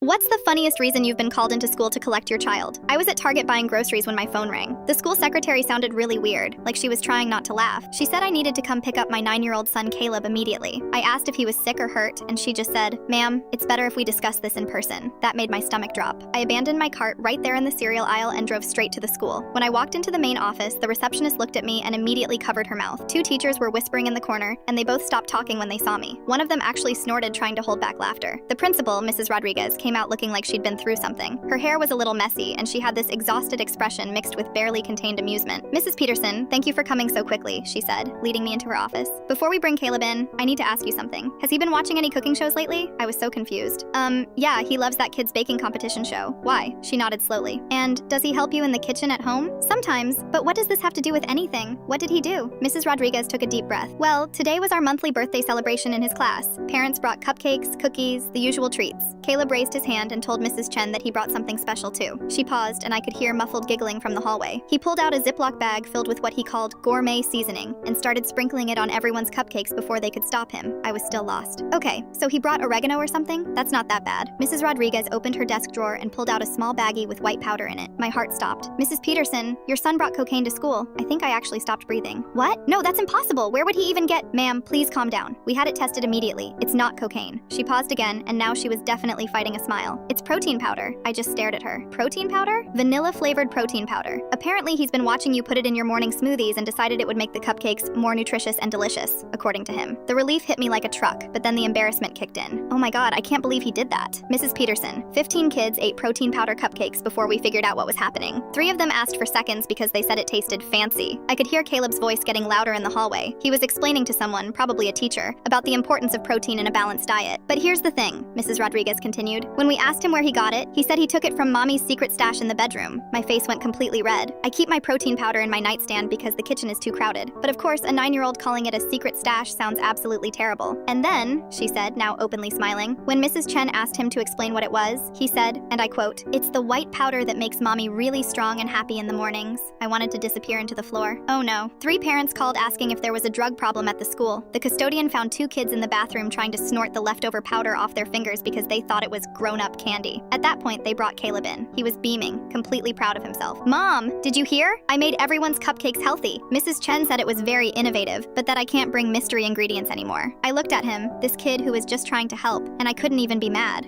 What's the funniest reason you've been called into school to collect your child? I was at Target buying groceries when my phone rang. The school secretary sounded really weird, like she was trying not to laugh. She said I needed to come pick up my 9-year-old son Caleb immediately. I asked if he was sick or hurt, and she just said, "Ma'am, it's better if we discuss this in person." That made my stomach drop. I abandoned my cart right there in the cereal aisle and drove straight to the school. When I walked into the main office, the receptionist looked at me and immediately covered her mouth. 2 teachers were whispering in the corner, and they both stopped talking when they saw me. One of them actually snorted, trying to hold back laughter. The principal, Mrs. Rodriguez, came out looking like she'd been through something. Her hair was a little messy, and she had this exhausted expression mixed with barely contained amusement. "Mrs. Peterson, thank you for coming so quickly," she said, leading me into her office. "Before we bring Caleb in, I need to ask you something. Has he been watching any cooking shows lately?" I was so confused. Yeah, he loves that kid's baking competition show." "Why?" She nodded slowly. "And does he help you in the kitchen at home?" "Sometimes, but what does this have to do with anything? What did he do?" Mrs. Rodriguez took a deep breath. "Well, today was our monthly birthday celebration in his class. Parents brought cupcakes, cookies, the usual treats." Caleb raised his hand and told Mrs. Chen that he brought something special too. She paused, and I could hear muffled giggling from the hallway. He pulled out a Ziploc bag filled with what he called gourmet seasoning and started sprinkling it on everyone's cupcakes before they could stop him. I was still lost. "Okay, so he brought oregano or something? That's not that bad." Mrs. Rodriguez opened her desk drawer and pulled out a small baggie with white powder in it. My heart stopped. "Mrs. Peterson, your son brought cocaine to school." I think I actually stopped breathing. "What? No, that's impossible. Where would he even get—" "Ma'am, please calm down. We had it tested immediately. It's not cocaine." She paused again, and now she was definitely fighting a smile. "It's protein powder." I just stared at her. "Protein powder?" "Vanilla-flavored protein powder. Apparently he's been watching you put it in your morning smoothies and decided it would make the cupcakes more nutritious and delicious," according to him. The relief hit me like a truck, but then the embarrassment kicked in. "Oh my god, I can't believe he did that." "Mrs. Peterson, 15 kids ate protein powder cupcakes before we figured out what was happening. 3 of them asked for seconds because they said it tasted fancy." I could hear Caleb's voice getting louder in the hallway. He was explaining to someone, probably a teacher, about the importance of protein in a balanced diet. "But here's the thing," Mrs. Rodriguez continued. "When we asked him where he got it, he said he took it from Mommy's secret stash in the bedroom." My face went completely red. I keep my protein powder in my nightstand because the kitchen is too crowded. But of course, a 9-year-old calling it a secret stash sounds absolutely terrible. "And then," she said, now openly smiling, "when Mrs. Chen asked him to explain what it was, he said, and I quote, 'It's the white powder that makes Mommy really strong and happy in the mornings.'" I wanted to disappear into the floor. Oh no. 3 parents called asking if there was a drug problem at the school. The custodian found 2 kids in the bathroom trying to snort the leftover powder off their fingers because they thought it was grown-up candy. At that point, they brought Caleb in. He was beaming, completely proud of himself. "Mom, did you hear? I made everyone's cupcakes healthy. Mrs. Chen said it was very innovative, but that I can't bring mystery ingredients anymore." I looked at him, this kid who was just trying to help, and I couldn't even be mad.